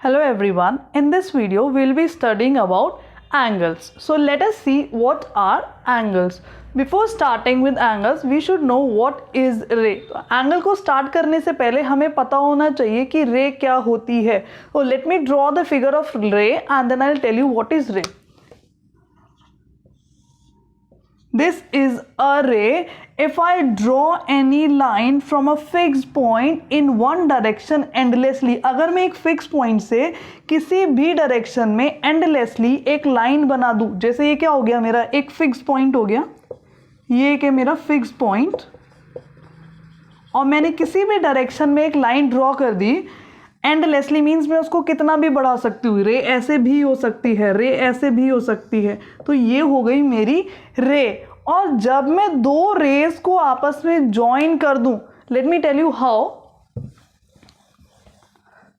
Hello everyone, in this video we will be studying about angles. So let us see what are angles. Before starting with angles, we should know what is ray. तो angle को start करने से पहले हमें पता होना चाहिए कि ray क्या होती है. So let me draw the figure of ray and then I will tell you what is ray. This is a ray. If I draw any line from a fixed point in one direction endlessly, अगर मैं एक fixed point से किसी भी direction में endlessly एक line बना दूँ, जैसे ये क्या हो गया मेरा एक fixed point हो गया, ये एक है मेरा fixed point और मैंने किसी भी direction में एक line draw कर दी. एंडलेसली मीन्स मैं उसको कितना भी बढ़ा सकती हूँ. रे ऐसे भी हो सकती है, रे ऐसे भी हो सकती है. तो ये हो गई मेरी रे. और जब मैं दो रेस को आपस में ज्वाइन कर दूं, let me tell you how.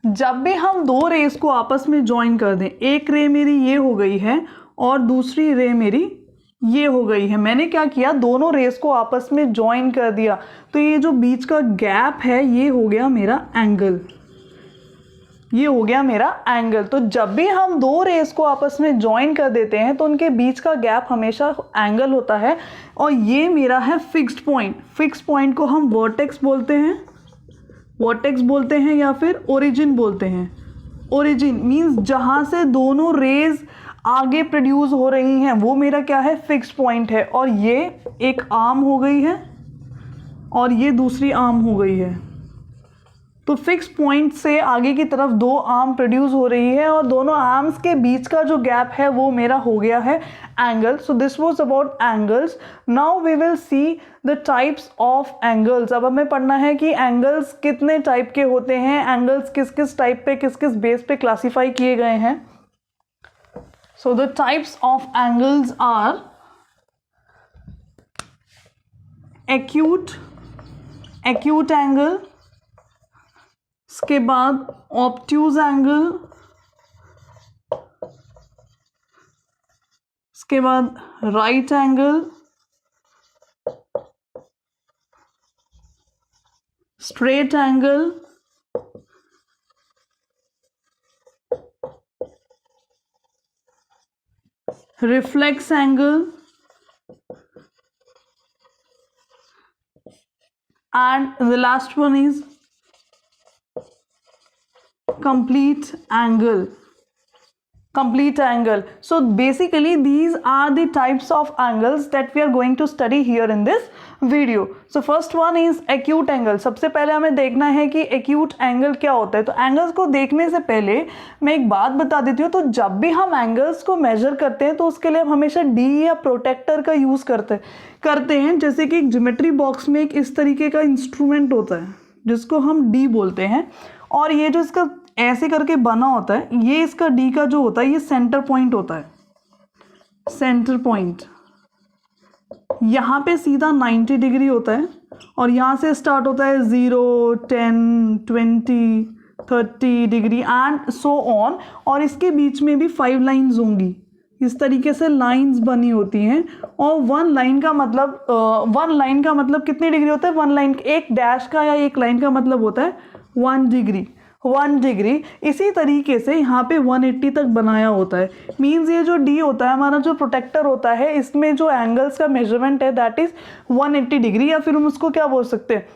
जब भी हम दो रेस को आपस में ज्वाइन कर दें, एक रे मेरी ये हो गई है और दूसरी रे मेरी ये हो गई है. मैंने क्या किया, दोनों रेस को आपस में ज्वाइन कर दिया. तो ये जो बीच का गैप है ये हो गया मेरा एंगल. ये हो गया मेरा एंगल. तो जब भी हम दो रेस को आपस में ज्वाइन कर देते हैं तो उनके बीच का गैप हमेशा एंगल होता है. और ये मेरा है फिक्स्ड पॉइंट. फिक्स्ड पॉइंट को हम वर्टेक्स बोलते हैं, वर्टेक्स बोलते हैं या फिर ओरिजिन बोलते हैं. ओरिजिन मीन्स जहाँ से दोनों रेज आगे प्रोड्यूस हो रही हैं वो मेरा क्या है, फिक्स्ड पॉइंट है. और ये एक आर्म हो गई है और ये दूसरी आर्म हो गई है. तो फिक्स पॉइंट से आगे की तरफ दो आर्म प्रोड्यूस हो रही है और दोनों आर्म्स के बीच का जो गैप है वो मेरा हो गया है angle. So this was about angles. Now we will see the types of angles. अब हमें पढ़ना है कि एंगल्स कितने टाइप के होते हैं, एंगल्स किस किस टाइप पे किस किस बेस पे क्लासीफाई किए गए हैं. So the types of angles are acute angle, इसके बाद ऑब्ट्यूज एंगल, इसके बाद right angle, straight angle, reflex angle and the last one is complete angle. So basically these are the types of angles that we are going to study here in this video. So first one is acute angle. सबसे पहले हमें देखना है कि acute angle क्या होता है. तो एंगल्स को देखने से पहले मैं एक बात बता देती हूँ. तो जब भी हम एंगल्स को मेजर करते हैं तो उसके लिए हम हमेशा डी या प्रोटेक्टर का यूज़ करते हैं. जैसे कि एक ज्योमेट्री बॉक्स में एक इस तरीके का इंस्ट्रूमेंट होता है जिसको हम डी बोलते हैं. और ये जो इसका ऐसे करके बना होता है, ये इसका डी का जो होता है ये सेंटर पॉइंट होता है. सेंटर पॉइंट यहाँ पे सीधा 90 डिग्री होता है और यहाँ से स्टार्ट होता है 0, 10, 20, 30 डिग्री एंड सो ऑन. और इसके बीच में भी 5 लाइंस होंगी. इस तरीके से लाइंस बनी होती हैं. और वन लाइन का मतलब कितनी डिग्री होता है, वन लाइन एक डैश का या एक लाइन का मतलब होता है 1 डिग्री. इसी तरीके से यहाँ पे 180 तक बनाया होता है. मीन्स ये जो डी होता है हमारा जो प्रोटेक्टर होता है, इसमें जो एंगल्स का मेजरमेंट है दैट इज 180 डिग्री. या फिर हम उसको क्या बोल सकते हैं,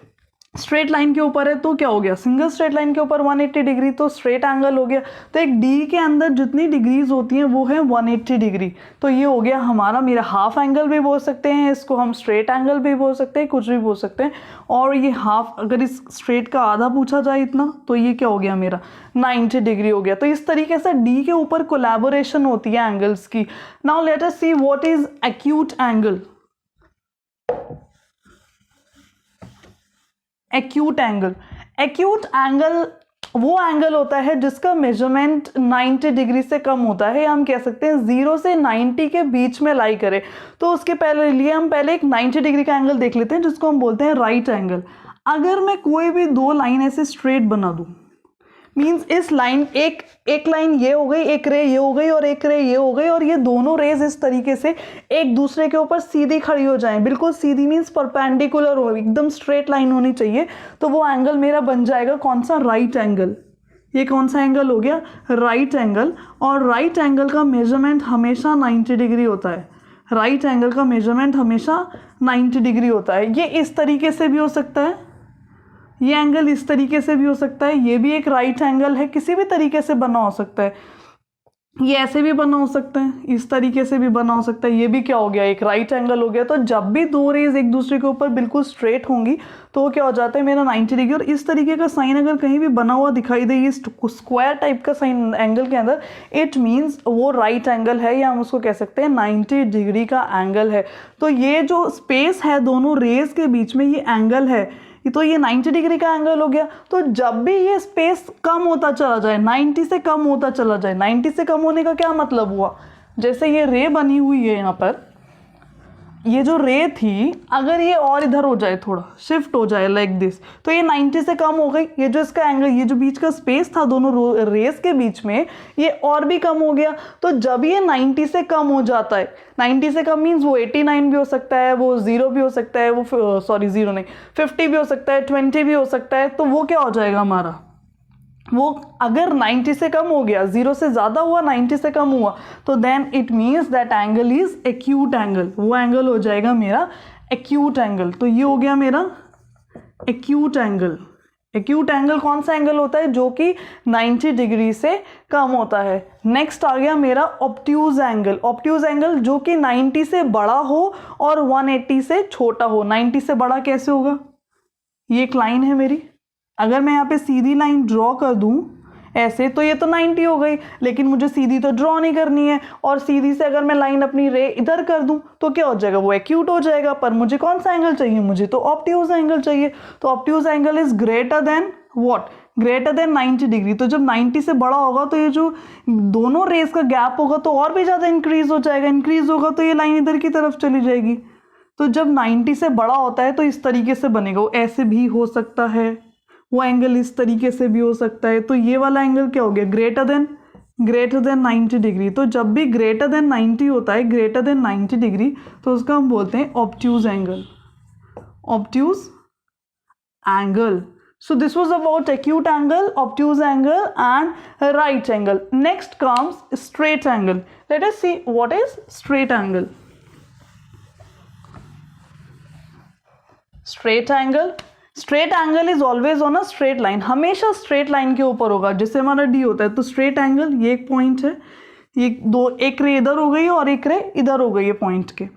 स्ट्रेट लाइन के ऊपर है तो क्या हो गया, सिंगल स्ट्रेट लाइन के ऊपर 180 डिग्री तो स्ट्रेट एंगल हो गया. तो एक डी के अंदर जितनी डिग्रीज होती हैं वो है 180 डिग्री. तो ये हो गया हमारा, मेरा हाफ एंगल भी बोल सकते हैं, इसको हम स्ट्रेट एंगल भी बोल सकते हैं, कुछ भी बोल सकते हैं. और ये हाफ, अगर इस स्ट्रेट का आधा पूछा जाए इतना, तो ये क्या हो गया मेरा 90 डिग्री हो गया. तो इस तरीके से डी के ऊपर कोलैबोरेशन होती है एंगल्स की. Now let us see what is acute angle. Acute angle वो एंगल होता है जिसका मेजरमेंट 90 डिग्री से कम होता है. हम कह सकते हैं 0 से 90 के बीच में लाई करे. तो उसके पहले हम एक 90 डिग्री का एंगल देख लेते हैं जिसको हम बोलते हैं राइट एंगल. अगर मैं कोई भी दो लाइन ऐसे स्ट्रेट बना दूं, मीन्स इस लाइन एक लाइन ये हो गई, एक रे ये हो गई और एक रे ये हो गई, और ये दोनों रेज इस तरीके से एक दूसरे के ऊपर सीधी खड़ी हो जाएं. बिल्कुल सीधी मीन्स परपेंडिकुलर हो, एकदम स्ट्रेट लाइन होनी चाहिए. तो वो एंगल मेरा बन जाएगा कौन सा, राइट एंगल. ये कौन सा एंगल हो गया? Right angle. और राइट एंगल का मेजरमेंट हमेशा 90 डिग्री होता है। राइट एंगल का मेजरमेंट हमेशा 90 डिग्री होता है। ये इस तरीके से भी हो सकता है, ये एंगल इस तरीके से भी हो सकता है, ये भी एक राइट एंगल है, किसी भी तरीके से बना हो सकता है। ये ऐसे भी बना हो सकता है, इस तरीके से भी बना हो सकता है। ये भी क्या हो गया? एक राइट एंगल हो गया। तो जब भी दो रेज एक दूसरे के ऊपर बिल्कुल स्ट्रेट होंगी तो वो क्या हो जाता है? मेरा 90 डिग्री। और इस तरीके का साइन अगर कहीं भी बना हुआ दिखाई दे, ये स्क्वायर टाइप का साइन एंगल के अंदर, इट मीन्स वो राइट एंगल है, या हम उसको कह सकते हैं 90 डिग्री का एंगल है। तो ये जो स्पेस है दोनों रेज के बीच में, ये एंगल है, तो ये 90 डिग्री का एंगल हो गया। तो जब भी ये स्पेस कम होता चला जाए, 90 से कम होता चला जाए, 90 से कम होने का क्या मतलब हुआ? जैसे ये रे बनी हुई है यहाँ पर, ये जो रे थी अगर ये और इधर हो जाए, थोड़ा शिफ्ट हो जाए लाइक दिस, तो ये 90 से कम हो गई। ये जो इसका एंगल, ये जो बीच का स्पेस था दोनों रेस के बीच में, ये और भी कम हो गया। तो जब ये 90 से कम हो जाता है, 90 से कम मीन्स वो 89 भी हो सकता है, वो 0 भी हो सकता है, वो सॉरी 0 नहीं 50 भी हो सकता है, 20 भी हो सकता है। तो वो क्या हो जाएगा हमारा? वो अगर 90 से कम हो गया, 0 से ज़्यादा हुआ, 90 से कम हुआ, तो then it means that angle is acute angle. वो एंगल हो जाएगा मेरा एक्यूट एंगल। तो ये हो गया मेरा एक्यूट एंगल। एक्यूट एंगल कौन सा एंगल होता है? जो कि 90 डिग्री से कम होता है। नेक्स्ट आ गया मेरा ऑब्ट्यूज एंगल। ऑब्ट्यूज एंगल जो कि 90 से बड़ा हो और 180 से छोटा हो। 90 से बड़ा कैसे होगा? ये एक लाइन है मेरी, अगर मैं यहाँ पे सीधी लाइन ड्रॉ कर दूं ऐसे, तो ये तो 90 हो गई, लेकिन मुझे सीधी तो ड्रॉ नहीं करनी है। और सीधी से अगर मैं लाइन अपनी रे इधर कर दूं तो क्या हो जाएगा? वो एक्यूट हो जाएगा। पर मुझे कौन सा एंगल चाहिए? मुझे तो ऑब्ट्यूज एंगल चाहिए। तो obtuse angle is greater than what? Greater than 90 degree. तो जब 90 से बड़ा होगा तो ये जो दोनों रेस का गैप होगा तो और भी ज़्यादा इंक्रीज हो जाएगा। इंक्रीज होगा तो ये लाइन इधर की तरफ चली जाएगी। तो जब 90 से बड़ा होता है तो इस तरीके से बनेगा। वो ऐसे भी हो सकता है, वो एंगल इस तरीके से भी हो सकता है। तो ये वाला एंगल क्या हो गया? Greater than 90 degree. तो जब भी ग्रेटर देन 90 होता है, ग्रेटर देन 90 डिग्री, तो उसका हम बोलते हैं obtuse angle. Obtuse angle. So this was about acute angle, obtuse angle and right angle. Next comes straight angle. Let us see what is straight angle. Straight angle. Straight angle is always on a straight line. हमेशा straight line के ऊपर होगा। जैसे हमारा D होता है तो straight angle ये एक पॉइंट है, ये दो, एक रे इधर हो गई और एक रे इधर हो गई है पॉइंट के।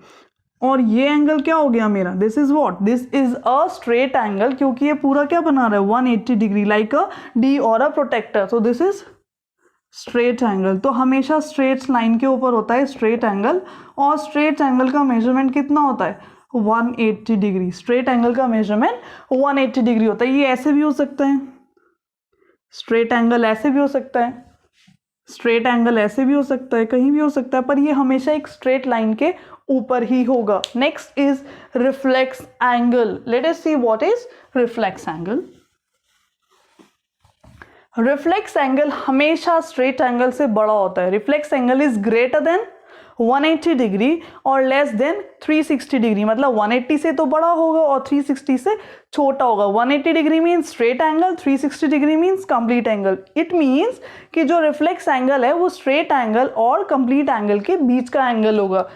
और ये एंगल क्या हो गया मेरा? This is what? This is a straight angle, क्योंकि ये पूरा क्या बना रहा है? 180 डिग्री, लाइक अ डी और अ प्रोटेक्टर। तो दिस इज स्ट्रेट एंगल। तो हमेशा स्ट्रेट लाइन के ऊपर होता है स्ट्रेट एंगल। और स्ट्रेट एंगल का मेजरमेंट कितना होता है? 180 डिग्री। स्ट्रेट एंगल का मेजरमेंट 180 डिग्री होता है। ये ऐसे भी हो सकता है, स्ट्रेट एंगल ऐसे भी हो सकता है, स्ट्रेट एंगल ऐसे भी हो सकता है, कहीं भी हो सकता है, पर ये हमेशा एक स्ट्रेट लाइन के ऊपर ही होगा। Next is reflex angle. Let us see what is reflex angle. Reflex angle हमेशा स्ट्रेट एंगल से बड़ा होता है। Reflex angle is greater than 180 degree और लेस देन 360 डिग्री। मतलब 180 से तो बड़ा होगा और 360 से छोटा होगा। 180 degree means straight angle, 360 degree means complete angle. It means कि जो रिफ्लेक्स एंगल है वो स्ट्रेट एंगल और कंप्लीट एंगल के बीच का एंगल होगा।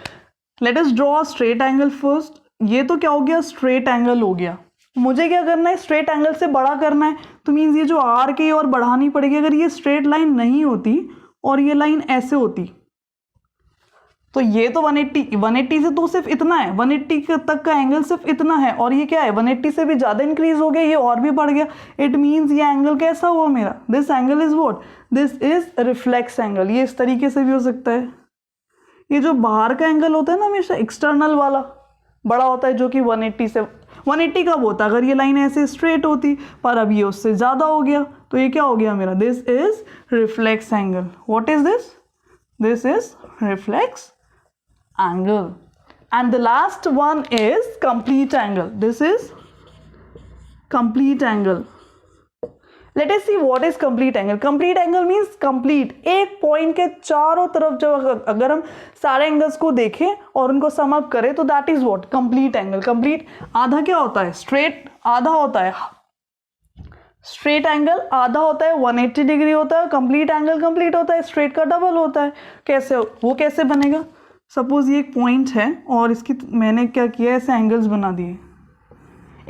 Let us draw straight angle first. ये तो क्या हो गया? स्ट्रेट एंगल हो गया। मुझे क्या करना है? स्ट्रेट एंगल से बड़ा करना है। तो मीन्स ये जो आर के और बढ़ानी पड़ेगी। अगर ये स्ट्रेट लाइन नहीं होती और ये लाइन ऐसे होती तो ये तो 180 से तो सिर्फ इतना है, 180 तक का एंगल सिर्फ इतना है, और ये क्या है? 180 से भी ज़्यादा इंक्रीज हो गया, ये और भी बढ़ गया। इट मीन्स ये एंगल कैसा हुआ मेरा? This angle is what? This is reflex angle. ये इस तरीके से भी हो सकता है। ये जो बाहर का एंगल होता है ना, हमेशा एक्सटर्नल वाला बड़ा होता है, जो कि 180 से 180 कब होता है? अगर ये लाइन ऐसे स्ट्रेट होती, पर अब ये उससे ज़्यादा हो गया, तो ये क्या हो गया मेरा? This is reflex angle. What is this? This is reflex angle. And the last one is complete angle. This is complete angle. Let us see what is complete angle. Complete angle means complete. एक point के चारों तरफ जब अगर हम सारे angles को देखें और उनको सम अप करें तो that is what? Complete angle. Complete आधा क्या होता है? स्ट्रेट आधा होता है. स्ट्रेट एंगल आधा होता है 180 डिग्री होता है, कंप्लीट एंगल कंप्लीट होता है, स्ट्रेट का डबल होता है। कैसे वो कैसे बनेगा? सपोज ये एक पॉइंट है और इसकी मैंने क्या किया, ऐसे एंगल्स बना दिए।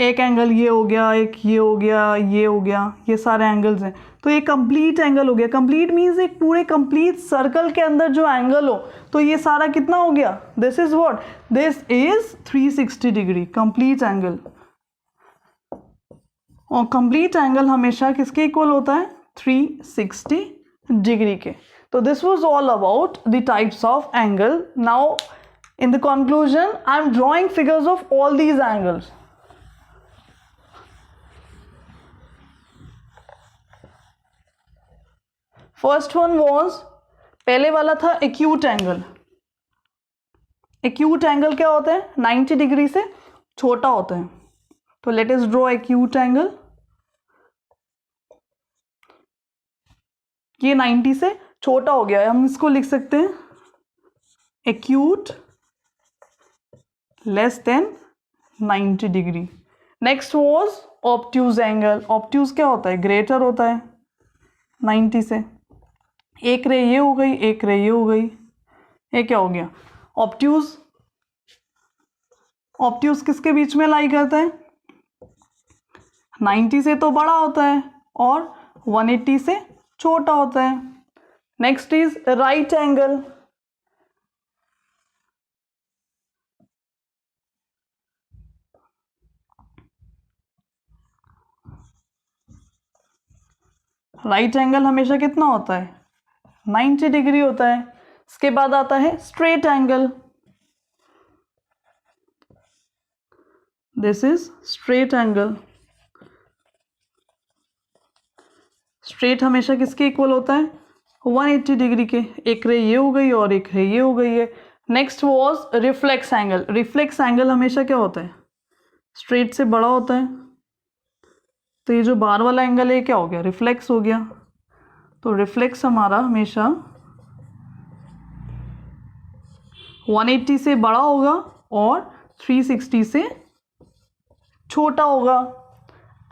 एक एंगल ये हो गया, एक ये हो गया, ये हो गया, ये सारे एंगल्स हैं, तो ये कंप्लीट एंगल हो गया। कंप्लीट मीन्स एक पूरे कंप्लीट सर्कल के अंदर जो एंगल हो, तो ये सारा कितना हो गया? This is what? This is 360 degree complete angle. और कंप्लीट एंगल हमेशा किसके इक्वल होता है? 360 डिग्री के। तो this was all about the types of angle. Now in the conclusion I am drawing figures of all these angles. First one was, पहले वाला था एक्यूट एंगल। एक्यूट एंगल क्या होता है? 90 डिग्री से छोटा होता है। तो let us draw acute angle. ये 90 से छोटा हो गया है, हम इसको लिख सकते हैं acute less than 90 degree. Next was obtuse angle. Obtuse क्या होता है? ग्रेटर होता है 90 से। एक रे ये हो गई, एक रे ये हो गई, ये क्या हो गया? ऑब्ट्यूज। ऑब्ट्यूज किसके बीच में लाई करता है? 90 से तो बड़ा होता है और 180 से छोटा होता है। Next is right angle. Right angle हमेशा कितना होता है? 90 डिग्री होता है। इसके बाद आता है straight angle. This is straight angle. Straight हमेशा किसके इक्वल होता है? 180 डिग्री के। एक रे ये हो गई और एक रे ये हो गई है। Next was reflex angle. Reflex angle हमेशा क्या होता है? स्ट्रेट से बड़ा होता है। तो ये जो बार वाला एंगल है क्या हो गया? रिफ्लेक्स हो गया। तो रिफ्लेक्स हमारा हमेशा 180 से बड़ा होगा और 360 से छोटा होगा।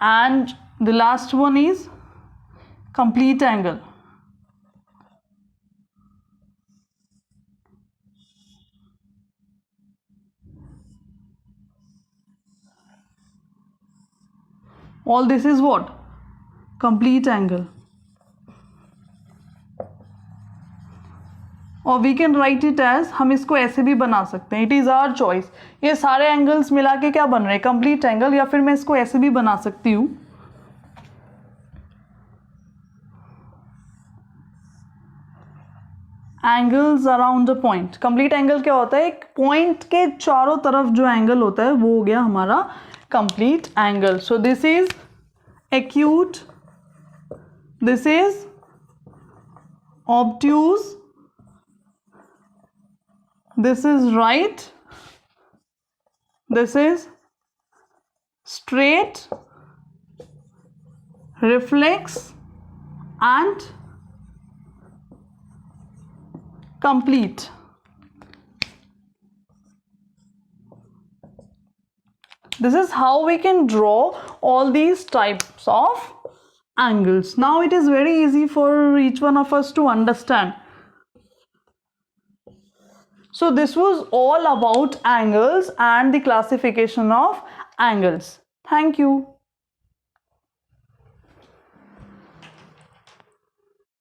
And the last one is complete angle. All this is what? Complete angle. और we can write it as, हम इसको ऐसे भी बना सकते हैं, इट इज़ आवर चॉइस। ये सारे एंगल्स मिला के क्या बन रहे हैं? Complete angle. या फिर मैं इसको ऐसे भी बना सकती हूँ, angles around the point. Complete angle क्या होता है? एक पॉइंट के चारों तरफ जो एंगल होता है वो हो गया हमारा complete angle. So this is acute, this is obtuse, this is right, this is straight, reflex and complete. This is how we can draw all these types of angles. Now it is very easy for each one of us to understand. So this was all about angles and the classification of angles. Thank you.